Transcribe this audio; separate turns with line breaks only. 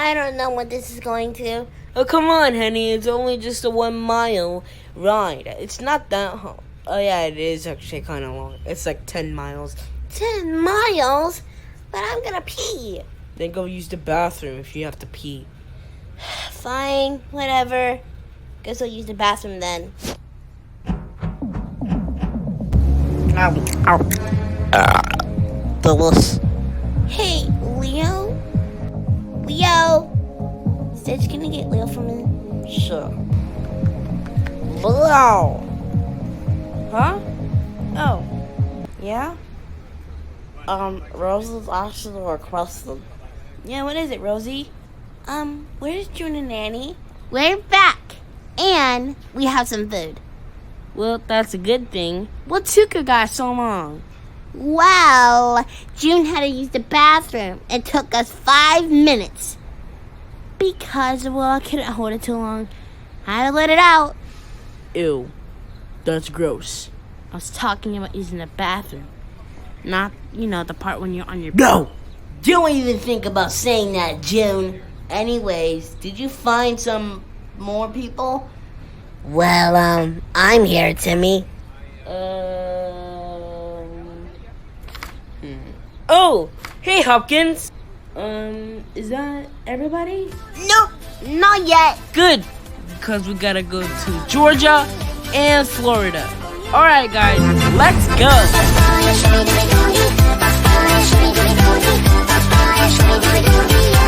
I don't know what this is going to.
Oh, come on, honey. It's only just a 1 mile ride. It's not that long. Oh, yeah, it is actually kind of long. It's like 10 miles.
10 miles? But I'm gonna pee.
Then go use the bathroom if you have to pee.
Fine, whatever. Guess I'll use the bathroom then.
Delicious.
Hey, Leo? Leo? Stitch, can you get Leo for me?
Sure. Wow. Huh? Oh. Yeah? Rosie's actually requested.
Yeah, what is it, Rosie? Where's June and Annie? We're back. And we have some food.
Well, that's a good thing. What took you guys so long?
Well, June had to use the bathroom. It took us 5 minutes. Because, well, I couldn't hold it too long. I had to let it out.
Ew. That's gross.
I was talking about using the bathroom. Not, the part when you're on your...
No! Don't even think about saying that, June. Anyways, did you find some more people?
Well, I'm here, Timmy.
Oh! Hey, Hopkins! Is that everybody?
Nope, not yet.
Good, because we gotta go to Georgia and Florida. Alright, guys, let's go!
Should we do it?